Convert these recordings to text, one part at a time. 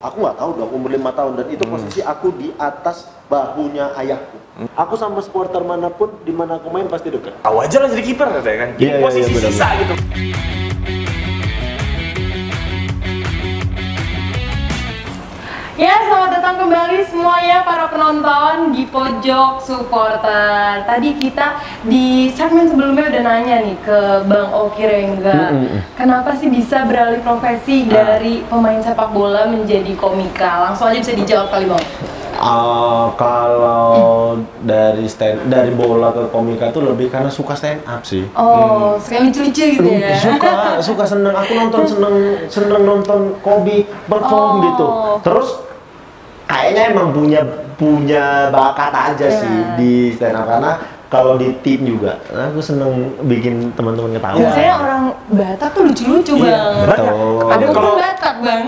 Aku nggak tahu dong, umur 5 tahun, dan itu posisi aku di atas bahunya ayahku. Aku sama supporter manapun, di mana aku main pasti dekat. Tahu aja lah jadi kiper katanya kan. Jadi posisi sisa gitu. Ya, selamat datang kembali semuanya para penonton di Pojok Supporter. Tadi kita di segmen sebelumnya udah nanya nih ke Bang Oki Rengga, kenapa sih bisa beralih profesi dari pemain sepak bola menjadi komika? Langsung aja bisa dijawab kali Bang. Kalau dari bola ke komika tuh lebih karena suka stand up sih. Oh, suka lucu-lucu gitu ya? Suka seneng. Aku seneng nonton komik perform gitu. Terus kayaknya emang punya bakat aja sih di stand up, karena kalau di tim juga aku seneng bikin teman-teman ketawa. Biasanya orang Batak tuh lucu-lucu Bang. Betul. Ada kalau Batak Bang.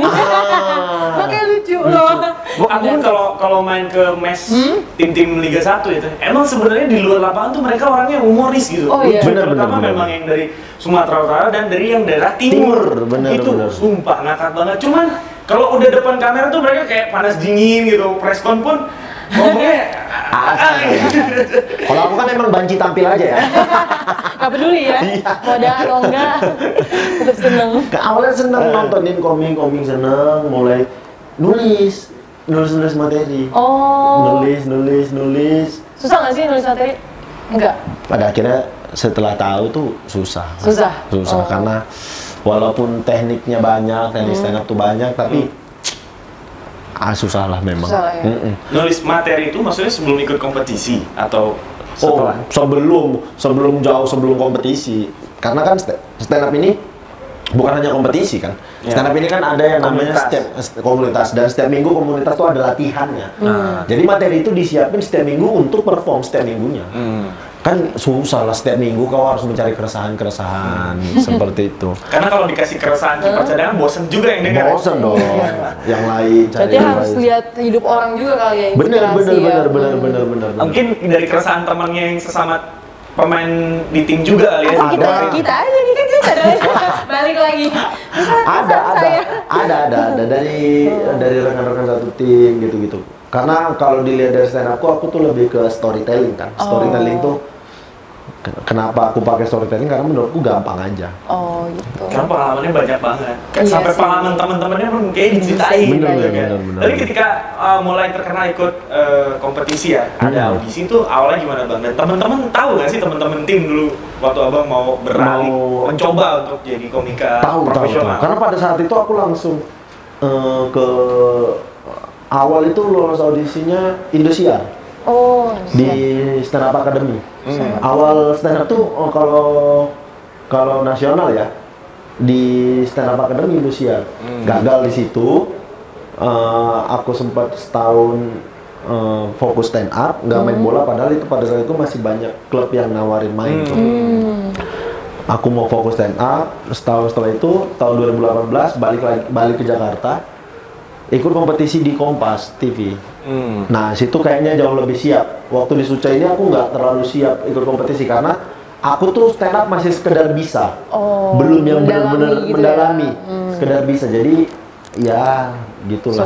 Makanya lucu loh. Aku kalau main ke mes tim-tim Liga 1 itu, emang sebenarnya di luar lapangan tuh mereka orangnya humoris gitu. Oh iya. Terutama memang yang dari Sumatera Utara dan dari yang daerah timur. Itu sumpah ngakak banget. Cuman kalau udah depan kamera tuh mereka kayak panas dingin gitu. Preskon pun ngomongnya kalau aku kan emang banci tampil aja ya. Gak peduli ya, modal atau enggak, tetap seneng. Awalnya seneng nontonin komik seneng, mulai nulis materi. Oh. Nulis. Susah nggak sih nulis materi? Enggak. Pada akhirnya setelah tahu tuh susah. Karena walaupun tekniknya banyak, teknik stand up tuh banyak, tapi susah lah memang. Susah lah ya. Nulis materi itu maksudnya sebelum ikut kompetisi atau setelah? Sebelum kompetisi. Karena kan stand up ini bukan hanya kompetisi kan. Stand up ini kan ada yang namanya komunitas, dan setiap minggu komunitas tuh ada latihannya. Jadi materi itu disiapin setiap minggu untuk perform setiap minggunya. Kan susah lah, setiap minggu kau harus mencari keresahan seperti itu. Karena kalau dikasih keresahan kiper cadangan bosen juga yang dengar. Bosen dong. Yang lain cari. Berarti harus lihat hidup orang juga kali ya. Bener. Mungkin dari keresahan temannya yang sesama pemain di tim juga kali ya. Kita aja nih kan kita balik lagi. Ada dari rekan-rekan satu tim gitu. Karena kalau dilihat dari stand up aku tuh lebih ke storytelling kan. Storytelling tuh kenapa aku pakai storytelling, karena menurutku gampang aja. Oh gitu. Karena pengalamannya banyak banget. Iya Sampai sih. pengalaman teman-temannya pun kayak diceritain. Bener. Tapi ketika mulai terkenal ikut kompetisi ya, ada audisi tuh awalnya gimana Bang? Dan teman-teman tahu nggak sih, teman-teman tim dulu waktu Abang mau beralih mencoba untuk jadi komika profesional? Karena pada saat itu aku langsung ke awal itu lolos audisinya Indosiar. Oh, di Stand Up Academy. Awal stand up tuh kalau nasional ya di Stand Up Academy Indosiar. Gagal di situ. Aku sempat setahun fokus stand up, nggak main bola, padahal itu pada saat itu masih banyak klub yang nawarin main. Aku mau fokus stand up, setahun setelah itu tahun 2018 balik ke Jakarta, ikut kompetisi di Kompas TV. Nah, situ kayaknya jauh lebih siap. Waktu di Suca ini aku nggak terlalu siap ikut kompetisi, karena aku tuh stand up masih sekedar bisa. Belum yang benar-benar mendalami. Sekedar bisa. Jadi ya gitulah.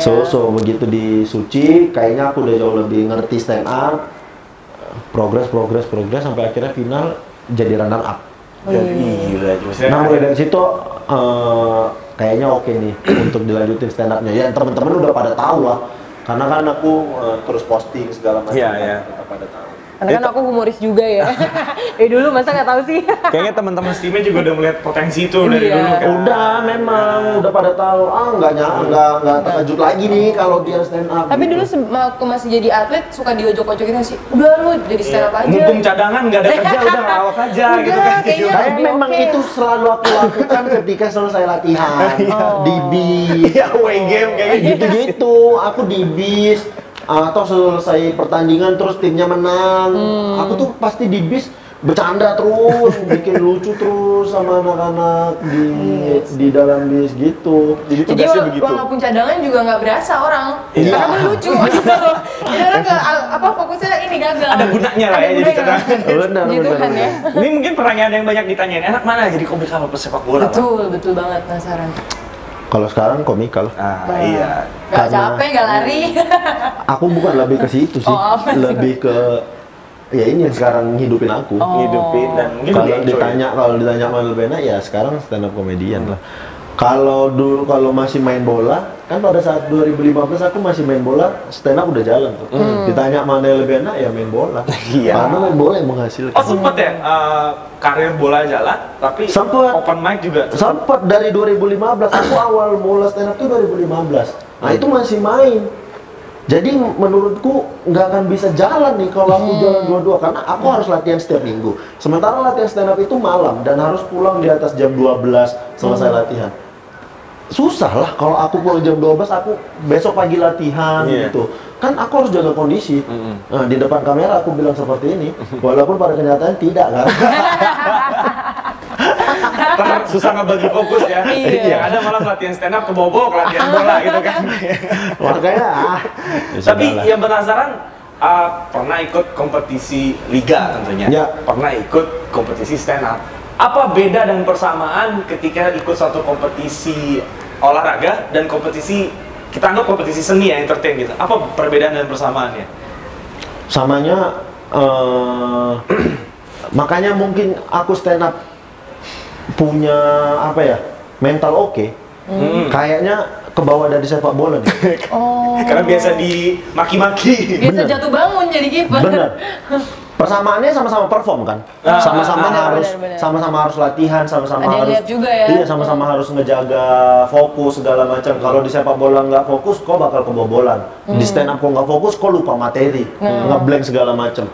So begitu di Suci kayaknya aku udah jauh lebih ngerti stand up. Progres sampai akhirnya final jadi runner up. Gila, Nah, mulai dari situ kayaknya oke nih untuk dilanjutin stand up-nya. Ya teman-teman udah pada tahu lah. Karena kan aku terus posting segala macam. Iya. Kita pada tahu. Karena kan aku humoris juga ya. Dari dulu masa nggak tahu sih. Kayaknya teman-teman timnya juga udah melihat potensi itu dari dulu kan. Udah, memang udah pada tahu. Nggak terkejut lagi nih kalau dia stand up. Tapi dulu waktu masih jadi atlet suka diojok-ojokin sih. Udah lu jadi stand up aja. Mumpung cadangan nggak ada kerja udah ngelawak aja gitu kan. Kayak memang itu selalu aku lakukan ketika selesai latihan di bis. Iya, away game kayak gitu. Aku di bis atau selesai pertandingan terus timnya menang, aku tuh pasti di bis bercanda terus, bikin lucu terus sama anak-anak di dalam bis gitu. Jadi tugasnya begitu. Walaupun cadangan juga nggak berasa orang, karena gue lucu. Karena fokusnya ini gagal. Ada gunanya lah ya jadi cadangan. Benar. Ya. Ini mungkin pertanyaan yang banyak ditanyain, enak mana jadi komika apa pesepak bola? Betul banget, penasaran. Kalau sekarang komikal. Iya. Gak Karena- capek, gak lari. Aku bukan lebih ke situ sih, Oh, apa sih? lebih ke ya ini yang sekarang hidupin aku. Hidupin dan mungkin Kalau lebih enjoy. ditanya mana lebih enak ya sekarang stand up comedian lah. Kalau dulu kalau masih main bola, kan pada saat 2015 aku masih main bola, stand up udah jalan tuh. Ditanya mana yang lebih enak ya main bola. Iya. Karena main bola yang menghasilkan. Oh sempet ya, karir bola jalan, tapi Sempet. open mic juga. Sempet dari 2015, aku awal mulai stand up tuh 2015. Nah itu masih main. Jadi menurutku nggak akan bisa jalan nih kalau aku jalan dua-dua karena aku harus latihan setiap minggu. Sementara latihan stand up itu malam dan harus pulang di atas jam 12 selesai latihan. Susah lah kalau aku pulang jam 12 aku besok pagi latihan gitu. Kan aku harus jaga kondisi. Nah, di depan kamera aku bilang seperti ini, walaupun pada kenyataan tidak kan. Ntar susah ngebagi fokus ya. Iya. Yang ada malah latihan stand up kebobok, latihan bola gitu kan. Makanya ya Tapi sudahlah. yang penasaran, pernah ikut kompetisi liga tentunya. Ya. Pernah ikut kompetisi stand up. Apa beda dan persamaan ketika ikut satu kompetisi olahraga dan kompetisi, kita anggap kompetisi seni ya, entertain gitu. Apa perbedaan dan persamaannya? Samanya makanya mungkin aku stand up punya apa ya mental oke. Kayaknya kebawa dari sepak bola nih. Oh. Karena biasa dimaki-maki. Biasa Bener. jatuh bangun jadi kiper. Bener. Persamaannya sama-sama perform kan, sama-samanya harus bener-bener. sama-sama harus latihan, sama-sama Ada yang harus lihat juga ya. iya sama-sama harus ngejaga fokus segala macam. Kalau di sepak bola nggak fokus, kok bakal kebobolan. Di stand up kok nggak fokus, kok lupa materi, ngeblank segala macam.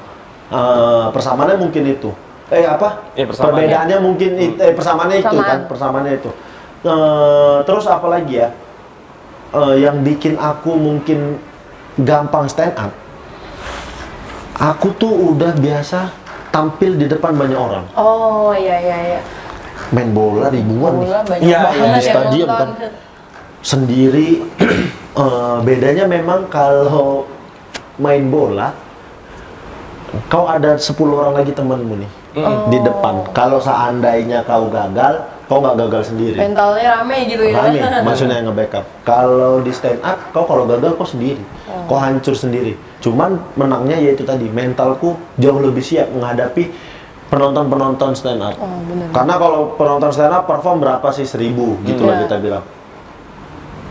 Persamaannya mungkin itu. Apa? Iya, persamaannya. Perbedaannya mungkin persamaannya itu Persamaan. kan, persamaannya itu. Terus apa lagi ya? Yang bikin aku mungkin gampang stand up. Aku tuh udah biasa tampil di depan banyak orang. Oh iya. Main bola ribuan nih. Bola banyak Iya, banget di yang stadion nonton. kan. Sendiri. Bedanya memang kalau main bola, kau ada 10 orang lagi temanmu nih di depan. Kalau seandainya kau gagal, kau nggak gagal sendiri. Mentalnya rame gitu ya. Rame, maksudnya nge-backup. Kalau di stand up, kau kalau gagal kau sendiri, kau hancur sendiri. Cuman menangnya yaitu tadi, mentalku jauh lebih siap menghadapi penonton-penonton stand up. Oh, bener. Karena kalau penonton stand up perform berapa sih? 1000 gitu lah Iya. kita bilang.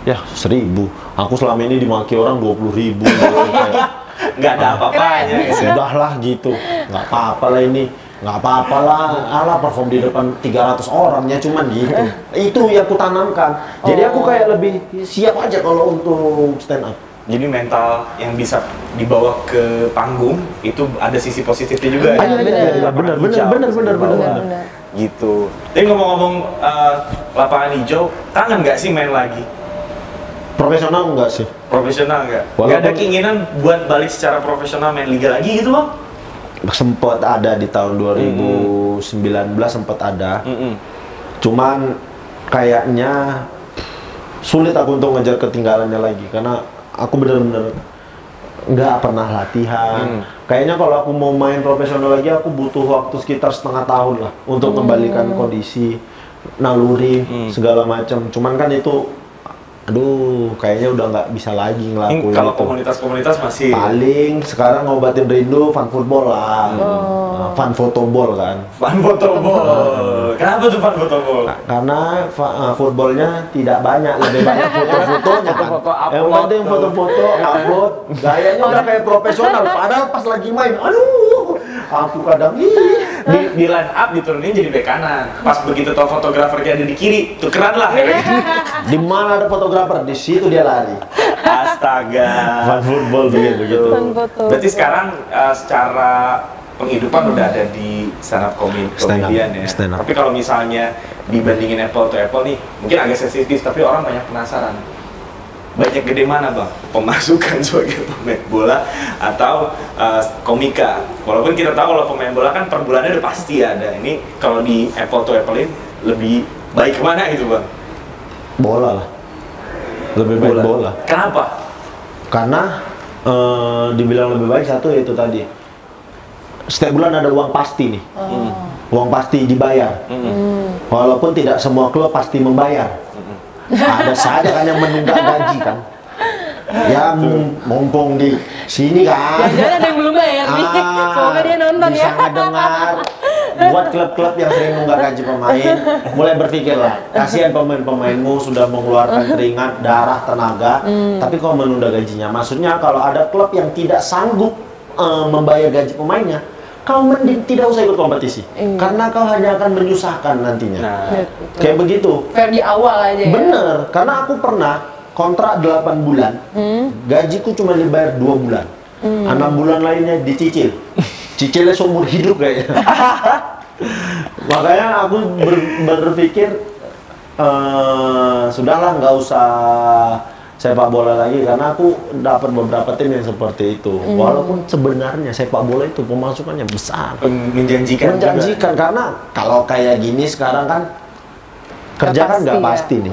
Ya 1000. Aku selama ini dimaki orang 20.000. Gitu. Kayak, Nggak ada apa-apanya. gitu. sudahlah gitu, nggak apa-apa lah ini. Nggak apa-apa lah, alah perform di depan 300 orangnya cuman gitu. Itu yang aku tanamkan. Jadi aku kayak lebih siap aja kalau untuk stand up. Jadi mental yang bisa dibawa ke panggung itu ada sisi positifnya juga. Iya, ya. bener. Lapangan Bener, hijau bener, bisa bener, dibawa. bener. Gitu. Tapi ngomong-ngomong lapangan hijau, kangen nggak sih main lagi? Profesional enggak sih? Profesional nggak? Nggak Walaupun- ada keinginan buat balik secara profesional main liga lagi gitu bang? Sempat ada di tahun 2019 sempat ada. Cuman kayaknya sulit aku untuk ngejar ketinggalannya lagi karena aku bener-bener nggak pernah latihan. Kayaknya kalau aku mau main profesional lagi aku butuh waktu sekitar setengah tahun lah untuk kembalikan kondisi, naluri segala macam. Cuman kan itu, aduh, kayaknya udah nggak bisa lagi ngelakuin Kalau itu. komunitas-komunitas masih Paling sekarang ngobatin rindu fun football lah, fun photoball kan. fun fotoball. Kenapa tuh fun fotoball? Karena footballnya tidak banyak, lebih banyak foto-fotonya kan. Foto-foto Yang upload penting tuh. foto-foto upload, gayanya udah kayak profesional. Padahal pas lagi main, aduh, aku kadang Di line up diturunin jadi bek kanan. Pas begitu tau fotografernya ada di kiri, tukeran lah. di mana ada fotografer di situ dia lari. Astaga. Fun football begitu. Fun foto. Berarti sekarang secara penghidupan udah ada di stand up comedian ya. stand up. Tapi kalau misalnya dibandingin apple to apple nih, mungkin agak sensitif tapi orang banyak penasaran. Banyak gede mana bang? Pemasukan sebagai pemain bola atau komika? Walaupun kita tahu kalau pemain bola kan per bulannya udah pasti ada. Ini kalau di apple to apple-in lebih baik kemana gitu bang? Bola lah, lebih baik bola. Kenapa? Karena dibilang lebih baik satu itu tadi, setiap bulan ada uang pasti nih, uang pasti dibayar. Walaupun tidak semua klub pasti membayar. Ada saja kan yang menunda gaji kan. Ya mumpung di sini kan. Jangan ada yang belum bayar nih. Semoga dia nonton bisa ya. ngedengar. Buat klub-klub yang sering nunggak gaji pemain, mulai berpikirlah. Kasihan pemain-pemainmu sudah mengeluarkan keringat, darah, tenaga, tapi kau menunda gajinya. Maksudnya kalau ada klub yang tidak sanggup membayar gaji pemainnya, kau mending tidak usah ikut kompetisi, karena kau hanya akan menyusahkan nantinya. Kayak begitu. Fair di awal aja ya. Bener, karena aku pernah kontrak 8 bulan, gajiku cuma dibayar 2 bulan, 6 bulan lainnya dicicil. Cicilnya seumur hidup kayaknya. Makanya aku berpikir sudahlah, nggak usah sepak bola lagi, karena aku dapat beberapa tim yang seperti itu. Walaupun sebenarnya sepak bola itu pemasukannya besar, menjanjikan karena kalau kayak gini sekarang kan kerja kan nggak pasti nih.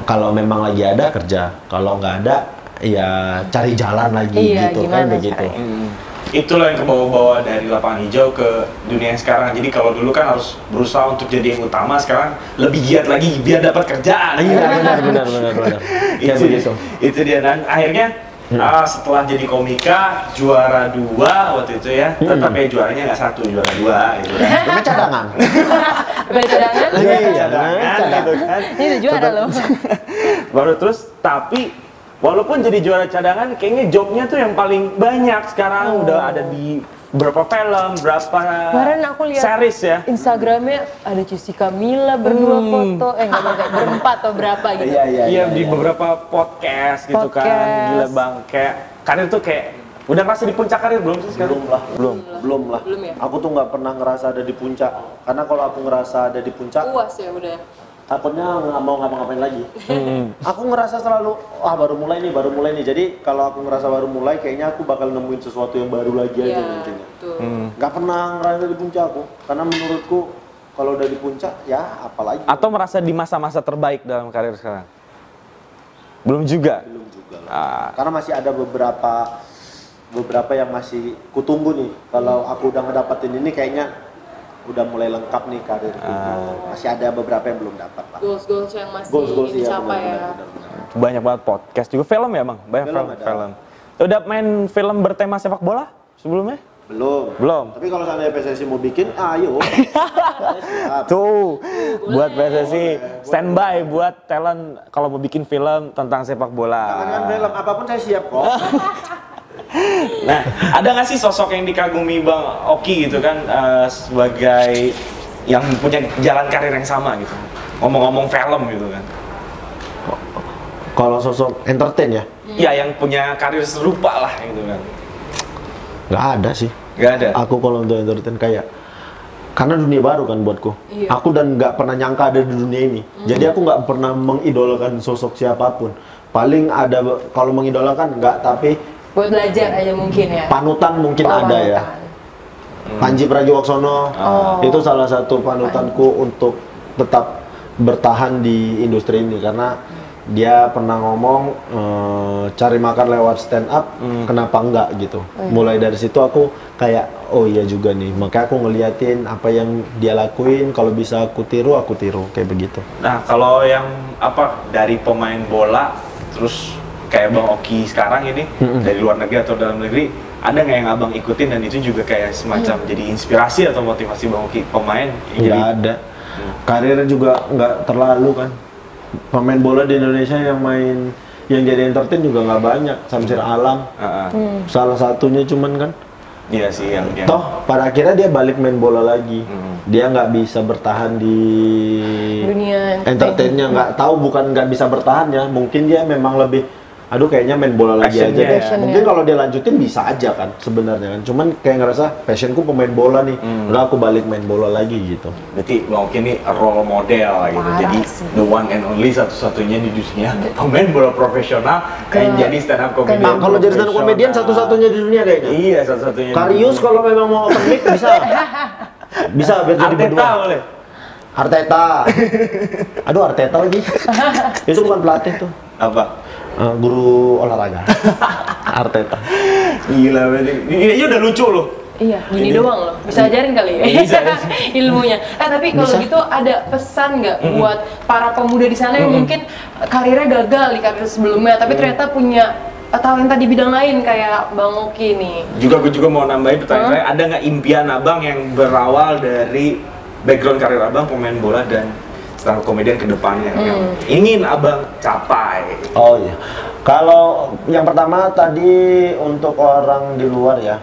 Kalau memang lagi ada kerja, kalau nggak ada ya cari jalan lagi gitu kan begitu. Itulah yang kebawa-bawa dari lapangan hijau ke dunia yang sekarang. Jadi kalau dulu kan harus berusaha untuk jadi yang utama, sekarang lebih giat lagi biar dapat kerjaan. Iya benar. Itu dia, dan akhirnya setelah jadi komika juara 2 waktu itu ya, tetap ya juaranya nggak 1, juara 2 gitu kan. Cuma cadangan. Cadangan? Iya, cadangan gitu kan. Ini udah juara loh. Baru terus, tapi walaupun jadi juara cadangan, kayaknya jobnya tuh yang paling banyak sekarang. Udah ada di berapa film, berapa Kemarin aku lihat series ya. Instagramnya ada Jessica Mila berdua foto, nggak berempat atau berapa gitu. Iya, di beberapa podcast gitu kan. Gila bang, kayak karir tuh kayak udah ngerasa di puncak karir belum sih sekarang? Belum lah. Belum ya? Aku tuh nggak pernah ngerasa ada di puncak, karena kalau aku ngerasa ada di puncak, Puas ya udah. takutnya nggak mau ngapa-ngapain lagi. Aku ngerasa selalu, baru mulai nih. Jadi kalau aku ngerasa baru mulai, kayaknya aku bakal nemuin sesuatu yang baru lagi aja nantinya. Nggak pernah ngerasa di puncak aku, karena menurutku kalau udah di puncak, ya apalagi. Atau merasa di masa-masa terbaik dalam karir sekarang? Belum juga lah. Karena masih ada beberapa yang masih kutunggu nih. Kalau aku udah ngedapetin ini, kayaknya udah mulai lengkap nih karirku. Masih ada beberapa yang belum dapat lah. Goals yang masih Goals dicapai ya. benar. Banyak banget podcast juga, film ya bang? Banyak film. Udah main film bertema sepak bola sebelumnya? Belum. Tapi kalau seandainya PSSI mau bikin, ayo. Tuh, buat PSSI standby buat talent kalau mau bikin film tentang sepak bola. Jangan film, apapun saya siap kok. Nah, ada nggak sih sosok yang dikagumi Bang Oki gitu kan, sebagai yang punya jalan karir yang sama gitu, ngomong-ngomong film gitu kan? Kalau sosok entertain ya? Ya, yang punya karir serupa lah gitu kan. Nggak ada sih. Nggak ada? Aku kalau untuk entertain kayak, karena dunia baru kan buatku. Aku dan nggak pernah nyangka ada di dunia ini. Jadi aku nggak pernah mengidolakan sosok siapapun. Paling ada, kalau mengidolakan nggak, tapi Buat belajar aja mungkin ya. panutan mungkin ada ya. Panji Pragiwaksono itu salah satu panutanku untuk tetap bertahan di industri ini, karena dia pernah ngomong cari makan lewat stand up, kenapa enggak gitu. Mulai dari situ aku kayak, oh iya juga nih, makanya aku ngeliatin apa yang dia lakuin, kalau bisa aku tiru kayak begitu. Nah, kalau yang dari pemain bola terus kayak Bang Oki sekarang ini, dari luar negeri atau dalam negeri, ada nggak yang abang ikutin dan itu juga kayak semacam jadi inspirasi atau motivasi Bang Oki pemain? Nggak ada. Karirnya juga nggak terlalu kan. Pemain bola di Indonesia yang jadi entertain juga nggak banyak. Samsir Alam, salah satunya cuman kan. Iya sih yang Toh pada akhirnya dia balik main bola lagi. Dia nggak bisa bertahan di dunia entertainnya, nggak tahu, bukan nggak bisa bertahan ya. Mungkin dia memang lebih, kayaknya main bola lagi aja deh. Mungkin kalau dia lanjutin bisa aja kan sebenarnya kan. Cuman kayak ngerasa passionku pemain bola nih. Udah aku balik main bola lagi gitu. Berarti Bang Oki ini role model gitu. Jadi the one and only, satu-satunya di dunia pemain bola profesional kayak jadi stand up comedian. Nah, kalau jadi stand up comedian satu-satunya di dunia kayaknya. Iya, satu-satunya. Karius kalau memang mau open mic bisa. Bisa biar jadi Arteta berdua. boleh. Arteta. Aduh, Arteta lagi. Itu bukan pelatih tuh. Apa? Guru olahraga. Arteta. Gila berarti. Ini aja udah lucu loh. Iya, gini doang loh. Bisa ajarin kali ya Bisa. ilmunya. Tapi kalau Bisa. gitu ada pesan nggak buat para pemuda di sana yang mungkin karirnya gagal di karir sebelumnya, tapi ternyata punya talenta di bidang lain kayak Bang Oki nih. Gue juga mau nambahin pertanyaan saya, ada nggak impian abang yang berawal dari background karir abang pemain bola dan stand up comedian ke depannya yang ingin abang capai? Oh iya. Kalau yang pertama tadi untuk orang di luar ya,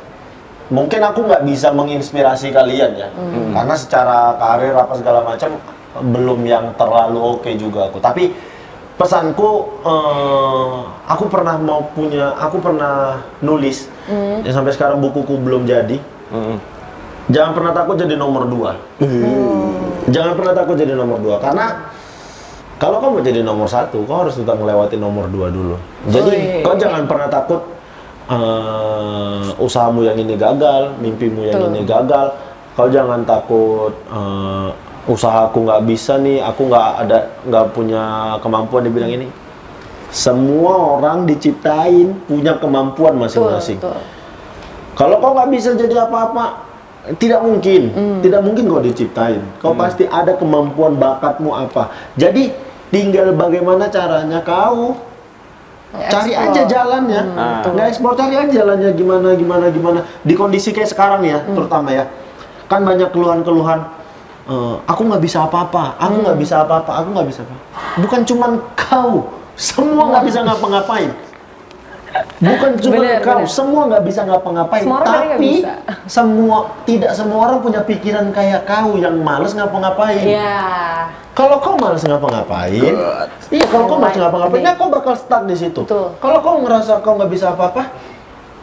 mungkin aku nggak bisa menginspirasi kalian ya, karena secara karir apa segala macam belum yang terlalu oke juga aku. Tapi pesanku, aku pernah nulis, ya sampai sekarang bukuku belum jadi. Jangan pernah takut jadi nomor 2. Jangan pernah takut jadi nomor 2, karena kalau kamu mau jadi nomor 1, kau harus tetap melewati nomor 2 dulu. Jadi kau jangan pernah takut usahamu yang ini gagal, mimpimu yang ini gagal. Kau jangan takut usahaku nggak bisa nih, aku nggak punya kemampuan di bidang ini. Semua orang diciptain punya kemampuan masing-masing. Kalau kau nggak bisa jadi apa-apa, tidak mungkin kau diciptain. Kau pasti ada kemampuan, bakatmu apa. Jadi tinggal bagaimana caranya kau cari aja jalannya. Nggak eksplor, cari aja jalannya gimana. Di kondisi kayak sekarang ya, terutama ya. Kan banyak keluhan-keluhan, aku nggak bisa apa-apa, aku nggak bisa apa-apa, aku nggak bisa apa. Bukan cuman kau, semua nggak bisa ngapa-ngapain. Bukan cuma kau, semua nggak bisa ngapa-ngapain. Tapi tidak semua orang punya pikiran kayak kau yang males ngapa-ngapain. Kalau kau malas ngapa-ngapain, kalau kau malas ngapa-ngapain, ya kau bakal stuck di situ. Kalau kau ngerasa kau nggak bisa apa-apa,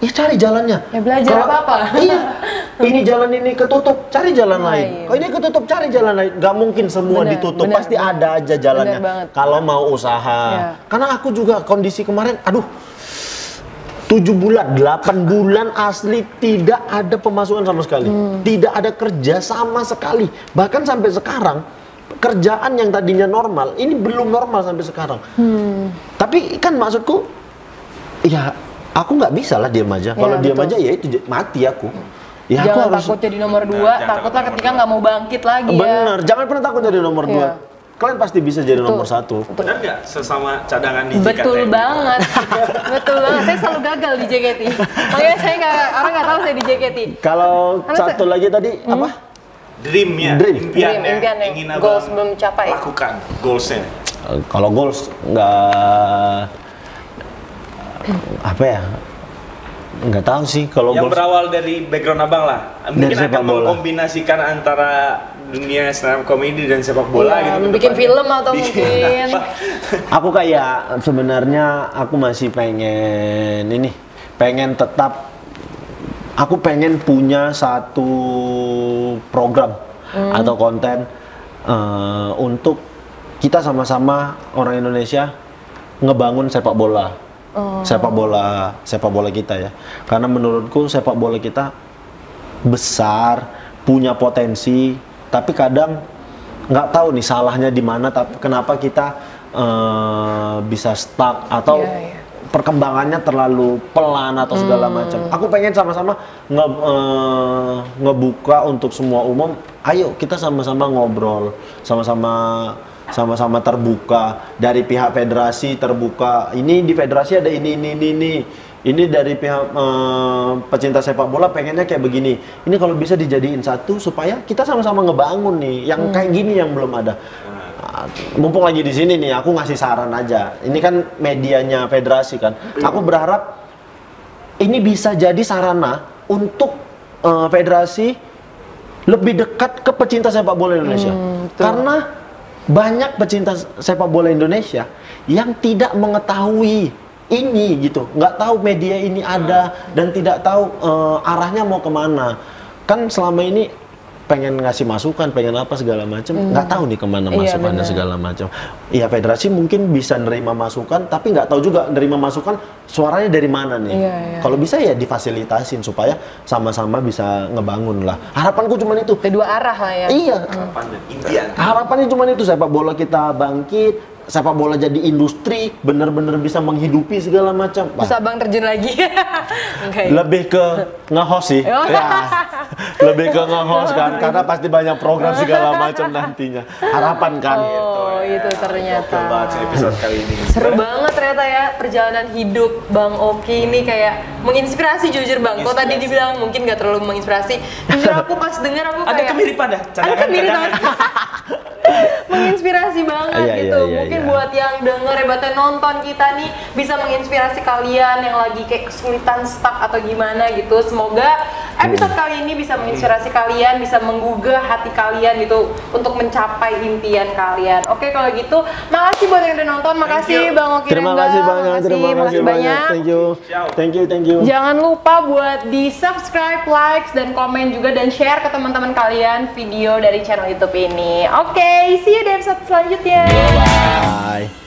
ya cari jalannya. Ya belajar apa-apa. Iya, ini jalan ini ketutup, cari jalan lain. Kalau ini ketutup, cari jalan lain. Gak mungkin semua ditutup, pasti ada aja jalannya. Kalau mau usaha. Karena aku juga kondisi kemarin, 7 bulan, 8 bulan asli tidak ada pemasukan sama sekali. Tidak ada kerja sama sekali. Bahkan sampai sekarang, kerjaan yang tadinya normal, ini belum normal sampai sekarang. Tapi kan maksudku, ya aku nggak bisa lah diam aja. Kalau diam aja ya itu mati aku. Ya jangan aku harus takut jadi nomor 2, takutlah ketika nggak mau bangkit lagi. Bener, jangan pernah takut jadi nomor 2. Kalian pasti bisa jadi nomor 1. Benar nggak sesama cadangan di JKT? Betul banget. Betul banget. Saya selalu gagal di JKT. Makanya orang nggak tahu saya di JKT. Kalau satu lagi tadi apa? Dream-nya, impiannya, ingin goals belum capai. Lakukan goals-nya. Kalau goals nggak apa ya? Nggak tahu sih kalau yang goals. Berawal dari background abang lah. Mungkin akan mengkombinasikan antara dunia stand up comedy dan sepak bola gitu. Bikin film atau mungkin. Aku kayak sebenarnya aku masih pengen punya satu program atau konten untuk kita sama-sama orang Indonesia ngebangun sepak bola. Sepak bola kita ya. Karena menurutku sepak bola kita besar, punya potensi, tapi kadang nggak tahu nih salahnya di mana. Tapi kenapa kita bisa stuck atau perkembangannya terlalu pelan atau segala macam. Aku pengen sama-sama ngebuka untuk semua umum. Ayo kita sama-sama ngobrol, sama-sama terbuka. Dari pihak federasi terbuka. Ini di federasi ada ini. Ini dari pihak pecinta sepak bola pengennya kayak begini. Ini kalau bisa dijadiin satu supaya kita sama-sama ngebangun nih. Yang kayak gini yang belum ada. Mumpung lagi di sini nih, aku ngasih saran aja. Ini kan medianya federasi kan. Aku berharap ini bisa jadi sarana untuk federasi lebih dekat ke pecinta sepak bola Indonesia. Karena banyak pecinta sepak bola Indonesia yang tidak mengetahui ini gitu, nggak tahu media ini ada dan tidak tahu arahnya mau kemana. Kan selama ini pengen ngasih masukan, pengen apa segala macam, nggak tahu nih kemana masukannya segala macam. Iya federasi mungkin bisa nerima masukan, tapi nggak tahu juga nerima masukan suaranya dari mana nih. Kalau bisa ya difasilitasin supaya sama-sama bisa ngebangun lah. Harapanku cuma itu. Kedua arah lah ya. Iya. Harapan dan impian. Harapannya cuma itu, sepak bola kita bangkit, sepak bola jadi industri, bener-bener bisa menghidupi segala macam. Terus abang terjun lagi. Enggak ya? Lebih ke nge-host sih. Oh. Ya. Lebih ke nge-host kan, karena pasti banyak program segala macam nantinya. Harapan kan. Oh, itu ternyata. Gokil banget sih episode kali ini. Seru banget ternyata ya perjalanan hidup Bang Oki ini kayak menginspirasi jujur Bang. Kok tadi dibilang mungkin nggak terlalu menginspirasi. Jujur aku pas denger aku kayak Ada kemiripan dah. ada kemiripan. Menginspirasi banget Iya, gitu. iya, Mungkin iya. buat yang denger hebatnya nonton kita nih bisa menginspirasi kalian yang lagi kayak kesulitan stuck atau gimana gitu. Semoga episode kali ini bisa menginspirasi kalian, bisa menggugah hati kalian gitu untuk mencapai impian kalian. Oke, kalau gitu makasih buat yang udah nonton. Makasih you. Bang Oki Terima Rengga. kasih banyak, terima kasih banyak. Ciao. Thank you. Jangan lupa buat di subscribe, likes, dan komen juga dan share ke teman-teman kalian video dari channel YouTube ini. Oke, see you di episode selanjutnya. Bye.